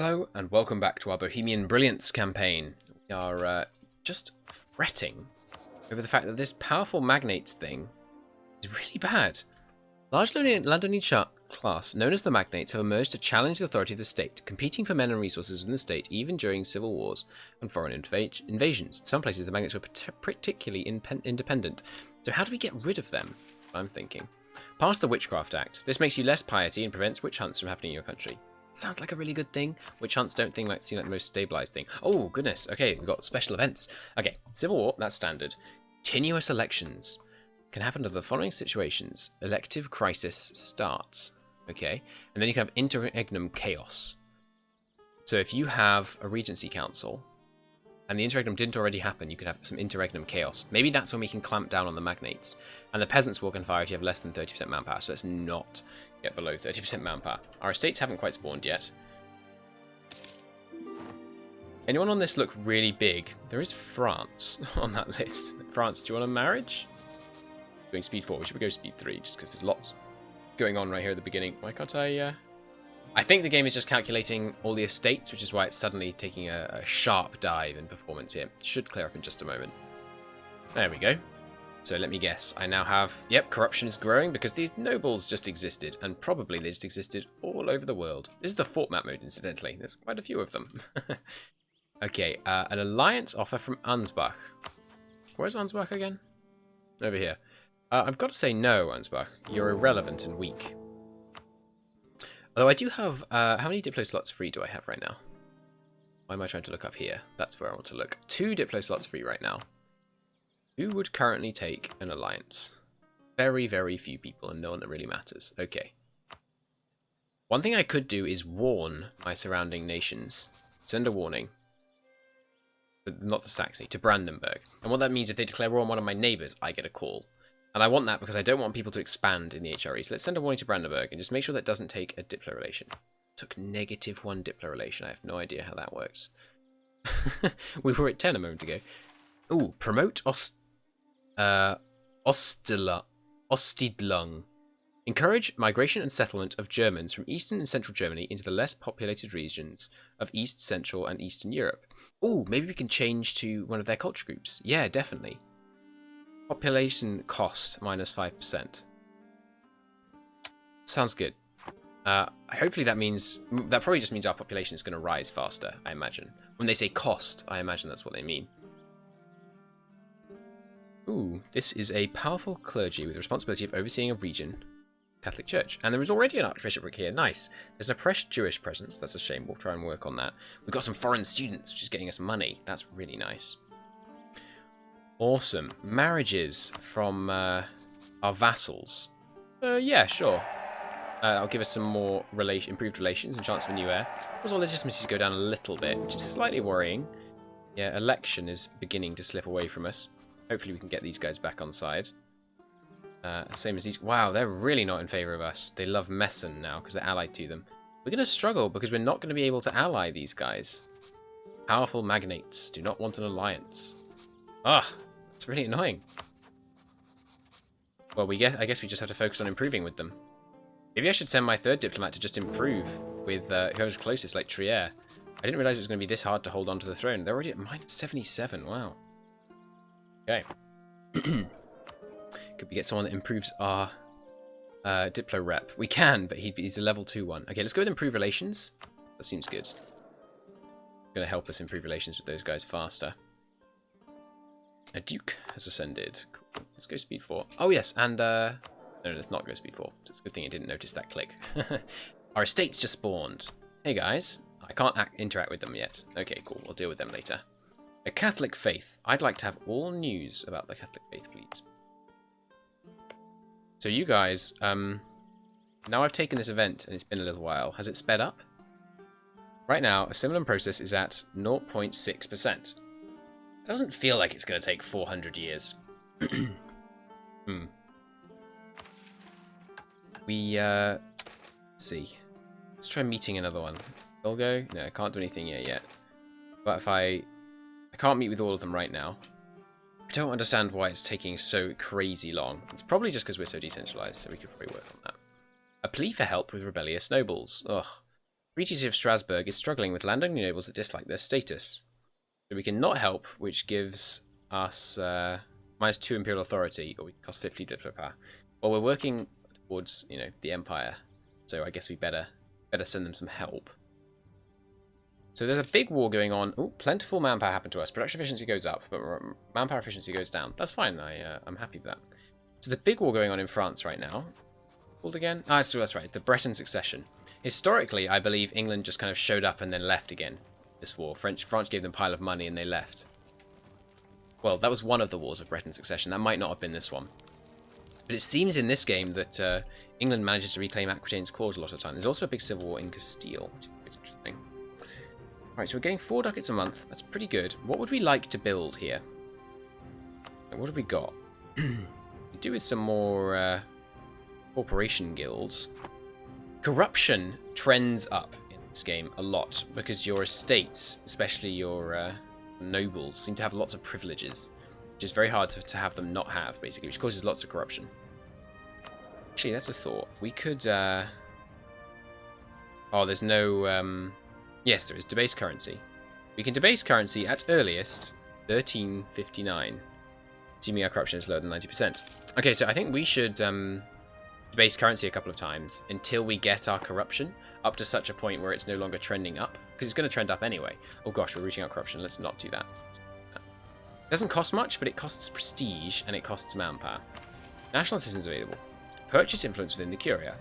Hello and welcome back to our Bohemian Brilliance campaign. We are just fretting over the fact that this powerful magnates thing is really bad. Large landowning class, known as the magnates, have emerged to challenge the authority of the state, competing for men and resources in the state even during civil wars and foreign invasions. In some places, the magnates were particularly independent. So how do we get rid of them? I'm thinking. Pass the Witchcraft Act. This makes you less piety and prevents witch hunts from happening in your country. Sounds like a really good thing. Witch hunts don't seem like the most stabilized thing. Oh, goodness. Okay, we've got special events. Okay, Civil War, that's standard. Continuous elections can happen under the following situations. Elective crisis starts. Okay, and then you can have interregnum chaos. So if you have a regency council and the interregnum didn't already happen, you could have some interregnum chaos. Maybe that's when we can clamp down on the magnates. And the peasants will fire if you have less than 30% manpower, so let's not get below 30% manpower. Our estates haven't quite spawned yet. Anyone on this look really big? There is France on that list. France, do you want a marriage? Going speed 4. We should go speed 3, just because there's lots going on right here at the beginning. Why can't I think the game is just calculating all the estates, which is why it's suddenly taking a sharp dive in performance here. It should clear up in just a moment. There we go. So let me guess. I now have... Yep, corruption is growing because these nobles just existed. And probably they just existed all over the world. This is the fort map mode, incidentally. There's quite a few of them. Okay, an alliance offer from Ansbach. Where's Ansbach again? Over here. I've got to say no, Ansbach. You're irrelevant and weak. Although I do have... how many Diplo slots free do I have right now? Why am I trying to look up here? That's where I want to look. 2 Diplo slots free right now. Who would currently take an alliance? Very, very few people and no one that really matters. Okay. One thing I could do is warn my surrounding nations. Send a warning. But not to Saxony, to Brandenburg. And what that means, if they declare war on one of my neighbours, I get a call. And I want that because I don't want people to expand in the HRE. So let's send a warning to Brandenburg and just make sure that doesn't take a Diplo relation. Took -1 Diplo relation. I have no idea how that works. We were at 10 a moment ago. Ooh, promote Ostidlung. Encourage migration and settlement of Germans from Eastern and Central Germany into the less populated regions of East, Central, and Eastern Europe. Ooh, maybe we can change to one of their culture groups. Yeah, definitely. Population cost -5%. Sounds good. Hopefully that means... That probably just means our population is going to rise faster, I imagine. When they say cost, I imagine that's what they mean. Ooh, this is a powerful clergy with the responsibility of overseeing a region, Catholic Church. And there is already an archbishopric here. Nice. There's an oppressed Jewish presence. That's a shame. We'll try and work on that. We've got some foreign students, which is getting us money. That's really nice. Awesome. Marriages from our vassals. Yeah, sure. I'll give us some more improved relations and chance for new heir. Also, legitimacy go down a little bit, which is slightly worrying. Yeah, election is beginning to slip away from us. Hopefully we can get these guys back on side. Same as these. Wow, they're really not in favour of us. They love Messen now because they're allied to them. We're going to struggle because we're not going to be able to ally these guys. Powerful magnates do not want an alliance. Ah, that's really annoying. Well, I guess we just have to focus on improving with them. Maybe I should send my 3rd diplomat to just improve with whoever's closest, like Trier. I didn't realise it was going to be this hard to hold on to the throne. They're already at -77. Wow. Okay. Could we get someone that improves our Diplo rep? We can, but he's a level 2 one. Okay, let's go with improve relations. That seems good. Going to help us improve relations with those guys faster. A duke has ascended. Cool. Let's go speed 4. Oh yes, and no, let's not go speed 4. It's a good thing I didn't notice that click. Our estates just spawned. Hey guys, I can't interact with them yet. Okay, cool. We'll deal with them later. A Catholic faith. I'd like to have all news about the Catholic faith, please. So you guys, now I've taken this event and it's been a little while. Has it sped up? Right now, assimilant process is at 0.6%. It doesn't feel like it's going to take 400 years. We, let's see. Let's try meeting another one. Dolgo? No, I can't do anything yet. But if I can't meet with all of them right now. I don't understand why it's taking so crazy long. It's probably just because we're so decentralized, so we could probably work on that. A plea for help with rebellious nobles. Ugh. Free City of Strasbourg is struggling with landowning nobles that dislike their status. So we can not help, which gives us -2 imperial authority, or we cost 50 diplomatic power. Well, we're working towards, you know, the empire, so I guess we better send them some help. So there's a big war going on. Oh, plentiful manpower happened to us. Production efficiency goes up, but manpower efficiency goes down. That's fine. I'm happy with that. So the big war going on in France right now. Called again? Ah, so that's right. The Breton Succession. Historically, I believe England just kind of showed up and then left again. This war. France gave them a pile of money and they left. Well, that was one of the wars of Breton Succession. That might not have been this one. But it seems in this game that England manages to reclaim Aquitaine's cause a lot of the time. There's also a big civil war in Castile, which is quite interesting. Alright, so we're getting 4 ducats a month. That's pretty good. What would we like to build here? What have we got? We do with some more corporation guilds. Corruption trends up in this game a lot because your estates, especially your nobles, seem to have lots of privileges, which is very hard to have them not have, basically, which causes lots of corruption. Actually, that's a thought. We could... Oh, there's no... Yes, there is. Debase currency. We can debase currency at earliest 1359. Assuming our corruption is lower than 90%. Okay, so I think we should debase currency a couple of times until we get our corruption up to such a point where it's no longer trending up. Because it's going to trend up anyway. Oh gosh, we're reaching our corruption. Let's not do that. It doesn't cost much, but it costs prestige and it costs manpower. National assistance available. Purchase influence within the Curia.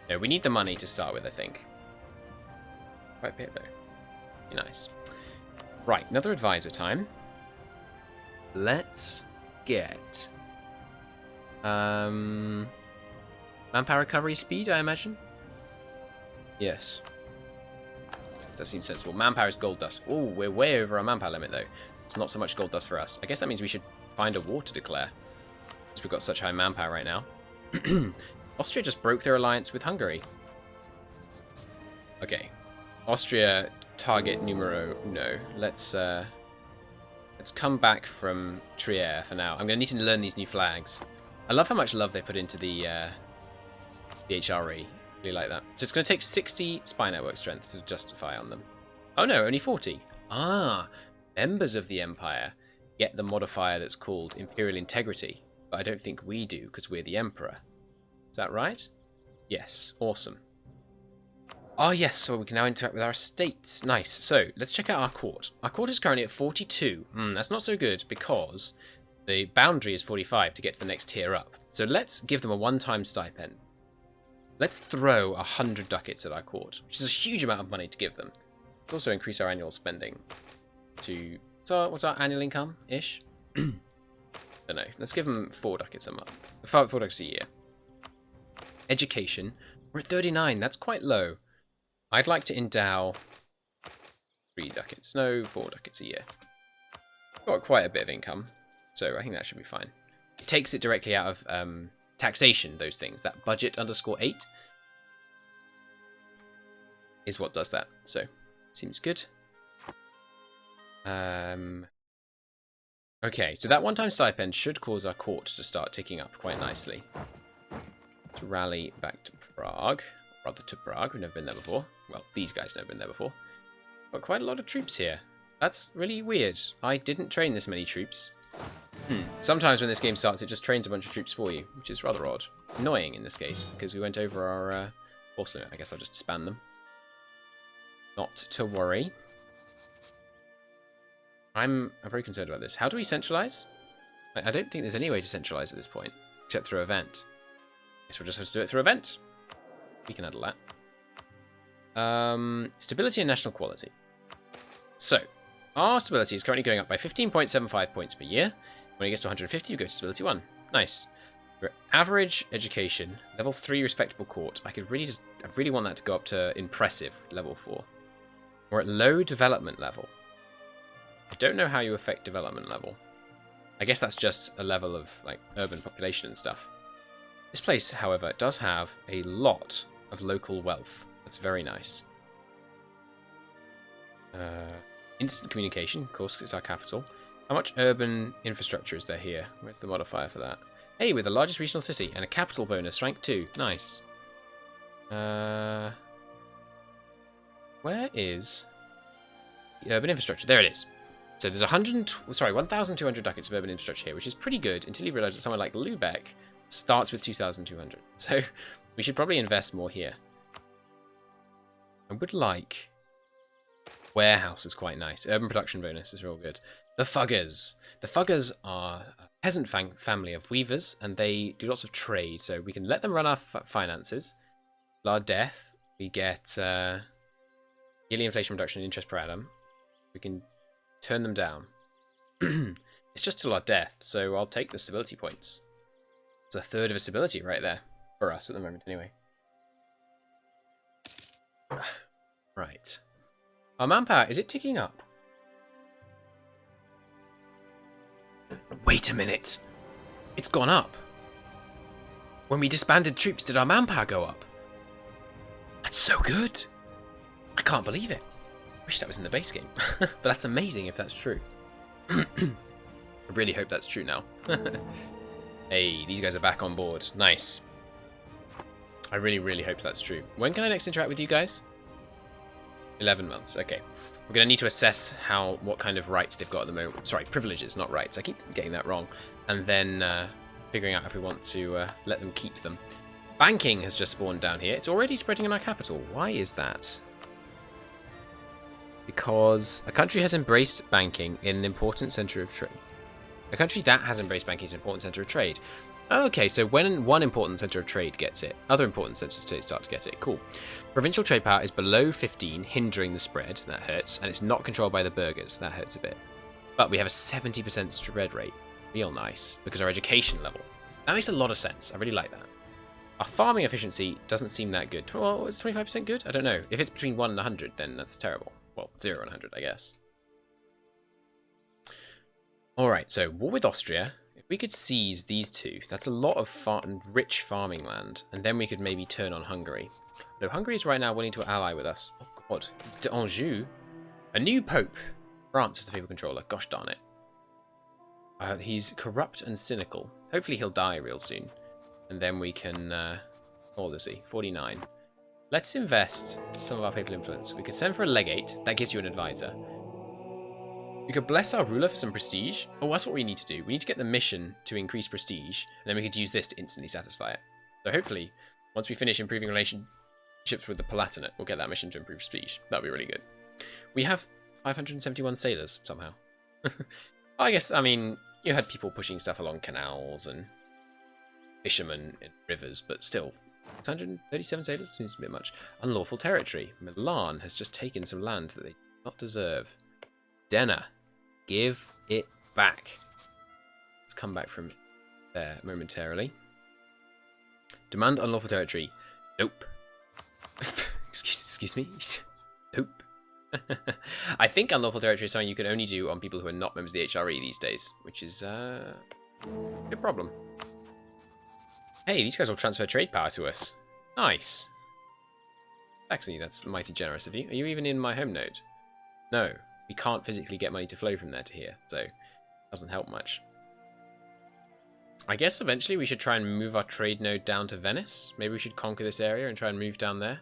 No, we need the money to start with, I think. Quite a bit, though. Be nice. Right, another advisor time. Let's get... manpower recovery speed, I imagine? Yes. Does seem sensible. Manpower is gold dust. Oh, we're way over our manpower limit, though. It's not so much gold dust for us. I guess that means we should find a war to declare. Because we've got such high manpower right now. Austria just broke their alliance with Hungary. Okay. Austria, target numero uno. Let's come back from Trier for now. I'm going to need to learn these new flags. I love how much love they put into the HRE. Really like that. So it's going to take 60 spy network strength to justify on them. Oh no, only 40. Ah, members of the Empire get the modifier that's called Imperial Integrity. But I don't think we do, because we're the Emperor. Is that right? Yes, awesome. Oh yes, so we can now interact with our estates. Nice. So, let's check out our court. Our court is currently at 42. That's not so good, because the boundary is 45 to get to the next tier up. So let's give them a one-time stipend. Let's throw 100 ducats at our court, which is a huge amount of money to give them. Let's also increase our annual spending to... So what's our annual income-ish? Don't know. Let's give them 4 ducats a month. 4 ducats a year. Education. We're at 39. That's quite low. I'd like to endow 3 ducats. No, 4 ducats a year. Got quite a bit of income, so I think that should be fine. It takes it directly out of taxation, those things. That budget _8 is what does that. So, seems good. Okay, so that one-time stipend should cause our court to start ticking up quite nicely. Let's rally back to Prague. Rather to Prague, we've never been there before. Well, these guys never been there before. Got quite a lot of troops here. That's really weird. I didn't train this many troops. Sometimes when this game starts, it just trains a bunch of troops for you, which is rather odd. Annoying in this case, because we went over our force limit. I guess I'll just disband them. Not to worry. I'm very concerned about this. How do we centralize? I don't think there's any way to centralize at this point, except through event. Guess we'll just have to do it through event. We can handle that. Stability and national quality. So, our stability is currently going up by 15.75 points per year. When it gets to 150, we go to stability 1. Nice. We're average education, level 3 respectable court. I really want that to go up to impressive, level 4. We're at low development level. I don't know how you affect development level. I guess that's just a level of like urban population and stuff. This place, however, does have a lot of local wealth. That's very nice. Instant communication, of course, 'cause it's our capital. How much urban infrastructure is there here? Where's the modifier for that? Hey, we're the largest regional city, and a capital bonus, rank 2. Nice. Where is the urban infrastructure? There it is. So there's 1,200 ducats of urban infrastructure here, which is pretty good until you realise that somewhere like Lubeck starts with 2,200. So we should probably invest more here. I would like... Warehouse is quite nice. Urban production bonus is real good. The Fuggers. The Fuggers are a peasant family of weavers, and they do lots of trade. So we can let them run our finances. Our death, we get yearly inflation reduction and interest per annum. We can turn them down. It's just till our death, so I'll take the stability points. It's a third of a stability right there. For us at the moment, anyway. Right. Our manpower, is it ticking up? Wait a minute. It's gone up. When we disbanded troops, did our manpower go up? That's so good. I can't believe it. I wish that was in the base game. But that's amazing if that's true. I really hope that's true now. Hey, these guys are back on board. Nice. I really, really hope that's true. When can I next interact with you guys? 11 months. Okay. We're going to need to assess what kind of rights they've got at the moment. Sorry, privileges, not rights. I keep getting that wrong. And then figuring out if we want to let them keep them. Banking has just spawned down here. It's already spreading in our capital. Why is that? Because a country has embraced banking in an important centre of trade. A country that has embraced banking is an important centre of trade. Okay, so when one important centre of trade gets it, other important centres of trade start to get it. Cool. Provincial trade power is below 15, hindering the spread. That hurts. And it's not controlled by the burghers. That hurts a bit. But we have a 70% spread rate. Real nice. Because our education level. That makes a lot of sense. I really like that. Our farming efficiency doesn't seem that good. Well, is 25% good? I don't know. If it's between 1 and 100, then that's terrible. Well, 0 and 100, I guess. Alright, so war with Austria. If we could seize these two, that's a lot of rich farming land. And then we could maybe turn on Hungary. Though Hungary is right now willing to ally with us. Oh god, it's d'Anjou. A new pope. France is the papal controller. Gosh darn it. He's corrupt and cynical. Hopefully he'll die real soon. And then we can... how old is he? 49. Let's invest some of our papal influence. We could send for a legate. That gives you an advisor. We could bless our ruler for some prestige. Oh, that's what we need to do. We need to get the mission to increase prestige. And then we could use this to instantly satisfy it. So hopefully, once we finish improving relationships with the Palatinate, we'll get that mission to improve prestige. That'll be really good. We have 571 sailors, somehow. I guess, I mean, you had people pushing stuff along canals and fishermen in rivers, but still, 637 sailors seems a bit much. Unlawful territory. Milan has just taken some land that they do not deserve. Denner, give it back. Let's come back from there momentarily. Demand unlawful territory. Nope. Excuse me. Nope. I think unlawful territory is something you can only do on people who are not members of the HRE these days, which is a good problem. Hey, these guys will transfer trade power to us. Nice. Actually, that's mighty generous of you. Are you even in my home node? No. We can't physically get money to flow from there to here, so it doesn't help much. I guess eventually we should try and move our trade node down to Venice. Maybe we should conquer this area and try and move down there.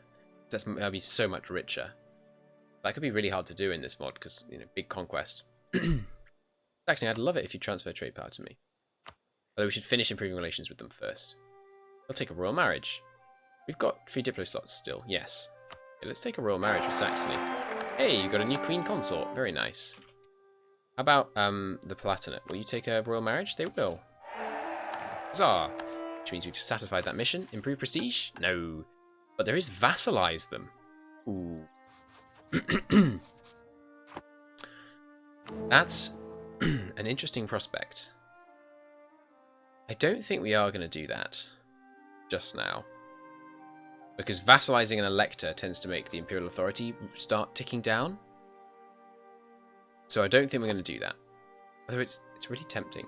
That'll be so much richer. That could be really hard to do in this mod because, you know, big conquest. Actually, I'd love it if you transfer trade power to me. Although we should finish improving relations with them first. I'll take a royal marriage. We've got 3 diplo slots still. Yes. Okay, let's take a royal marriage with Saxony. Hey, you got a new queen consort. Very nice. How about the Palatinate? Will you take a royal marriage? They will. Huzzah! Which means we've satisfied that mission. Improve prestige? No. But there is vassalize them. Ooh. That's an interesting prospect. I don't think we are going to do that just now. Because vassalizing an elector tends to make the imperial authority start ticking down. So I don't think we're going to do that. Although it's really tempting.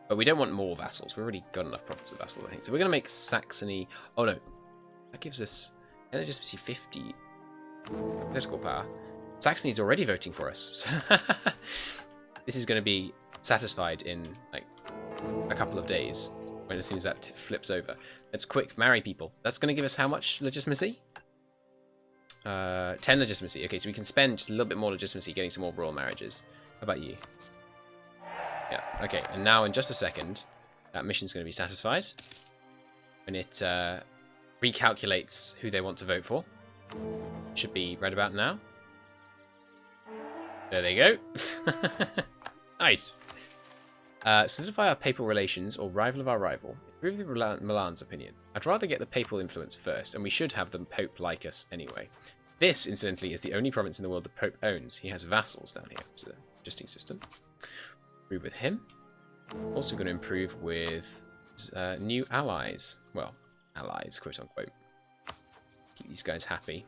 But we don't want more vassals. We've already got enough problems with vassals, I think. So we're going to make Saxony... Oh no. That gives us legitimacy 50 political power. Saxony's already voting for us. This is going to be satisfied in like a couple of days. When as soon as that flips over. Let's quick marry people. That's going to give us how much legitimacy? 10 legitimacy. Okay, so we can spend just a little bit more legitimacy getting some more royal marriages. How about you? Yeah, okay. And now in just a second, that mission's going to be satisfied. When it recalculates who they want to vote for. Should be right about now. There they go. Nice. Solidify our papal relations or rival of our rival. Improve the Milan's opinion. I'd rather get the papal influence first, and we should have the Pope like us anyway. This, incidentally, is the only province in the world the Pope owns. He has vassals down here, which is an interesting system. Improve with him. Also going to improve with new allies. Well, allies, quote unquote. Keep these guys happy.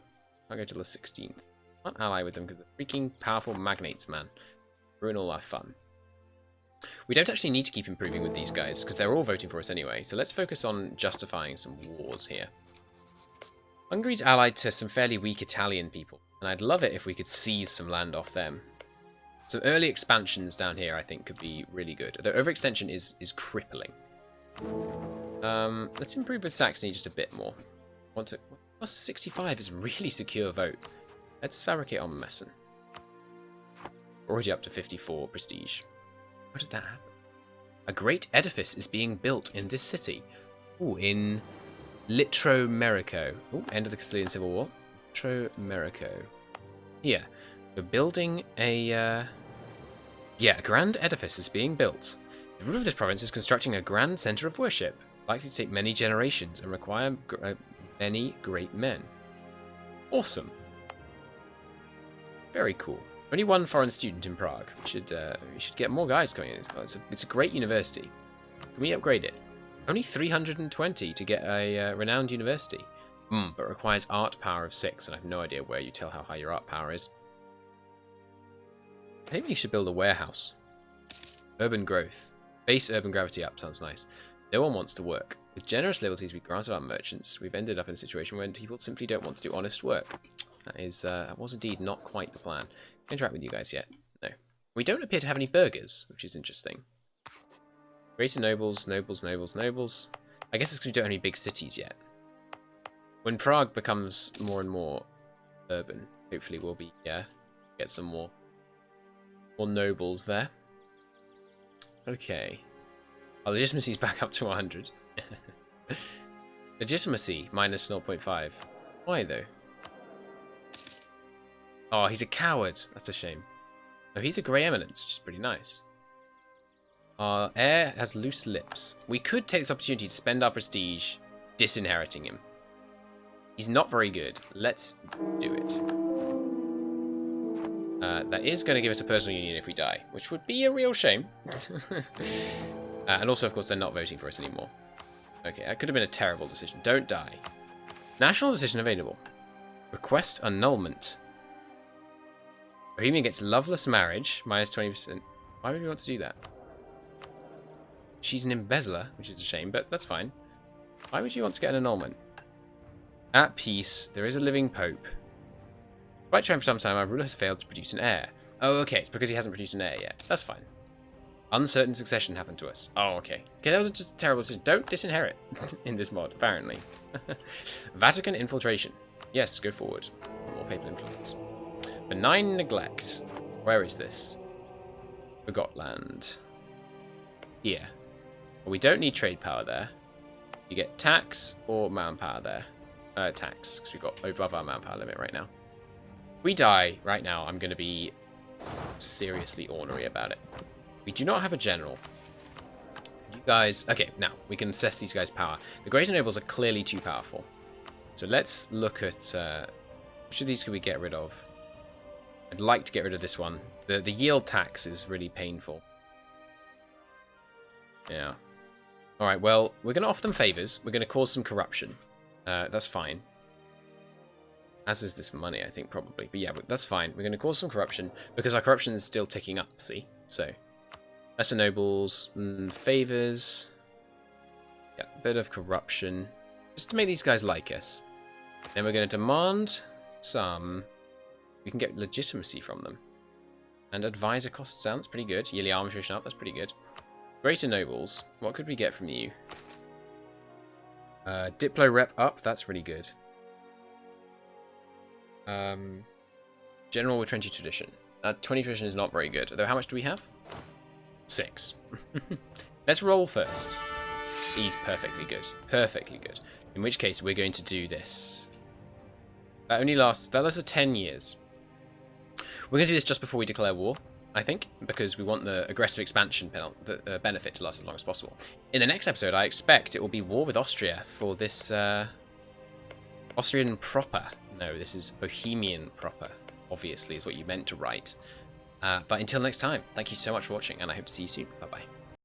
I'll go to the 16th. Can't ally with them because they're freaking powerful magnates, man. Ruin all our fun. We don't actually need to keep improving with these guys because they're all voting for us anyway. So let's focus on justifying some wars here. Hungary's allied to some fairly weak Italian people, and I'd love it if we could seize some land off them. Some early expansions down here I think could be really good. The overextension is crippling. Let's improve with Saxony just a bit more. Plus 65 is a really secure vote. Let's fabricate on Messen. Already up to 54 prestige. How did that happen? A great edifice is being built in this city. Ooh, in Litromerico. Ooh, end of the Castilian Civil War. Litromerico. Here. We're building a... a grand edifice is being built. The ruler of this province is constructing a grand centre of worship. Likely to take many generations and require many great men. Awesome. Very cool. Only one foreign student in Prague. We should get more guys coming in. It's a great university. Can we upgrade it? Only 320 to get a renowned university. But requires art power of 6, and I have no idea where you tell how high your art power is. I think we should build a warehouse. Urban growth. Base urban gravity up sounds nice. No one wants to work. With generous liberties we granted our merchants, we've ended up in a situation where people simply don't want to do honest work. That was indeed not quite the plan. Can I interact with you guys yet? No. We don't appear to have any burghers, which is interesting. Greater nobles, nobles, nobles, nobles. I guess it's because we don't have any big cities yet. When Prague becomes more and more urban, hopefully we'll be get some more nobles there. Okay. Our legitimacy is back up to 100. Legitimacy minus 0.5. Why though? Oh, he's a coward. That's a shame. Oh, he's a grey eminence, which is pretty nice. Our heir has loose lips. We could take this opportunity to spend our prestige disinheriting him. He's not very good. Let's do it. That is going to give us a personal union if we die, which would be a real shame. And also, of course, they're not voting for us anymore. Okay, that could have been a terrible decision. Don't die. National decision available. Request annulment. Bohemian gets loveless marriage, minus 20%. Why would we want to do that? She's an embezzler, which is a shame, but that's fine. Why would you want to get an annulment? At peace, there is a living pope. Despite trying for some time, our ruler has failed to produce an heir. Oh, okay, it's because he hasn't produced an heir yet. That's fine. Uncertain succession happened to us. Oh, okay. Okay, that was just a terrible decision. Don't disinherit in this mod, apparently. Vatican infiltration. Yes, go forward. More papal influence. Benign neglect. Where is this? Forgot land. Here. Well, we don't need trade power there. You get tax or manpower there. Tax, because we've got above our manpower limit right now. If we die right now, I'm going to be seriously ornery about it. We do not have a general. You guys... Okay, now, we can assess these guys' power. The greater nobles are clearly too powerful. So let's look at... which of these can we get rid of? I'd like to get rid of this one. The yield tax is really painful. Yeah. Alright, well, we're going to offer them favours. We're going to cause some corruption. That's fine. As is this money, I think, probably. But yeah, that's fine. We're going to cause some corruption, because our corruption is still ticking up, see? So, lesser nobles, favours. Yeah, a bit of corruption. Just to make these guys like us. Then we're going to demand some... We can get legitimacy from them. And advisor costs down, that's pretty good. Yearly arbitration up, that's pretty good. Greater nobles, what could we get from you? Diplo rep up, that's really good. General with 20 tradition. 20 tradition is not very good. Although, how much do we have? 6. Let's roll first. He's perfectly good. Perfectly good. In which case, we're going to do this. That lasts 10 years. We're going to do this just before we declare war, I think, because we want the aggressive expansion benefit to last as long as possible. In the next episode, I expect it will be war with Austria for this Austrian proper. No, this is Bohemian proper, obviously, is what you meant to write. But until next time, thank you so much for watching, and I hope to see you soon. Bye-bye.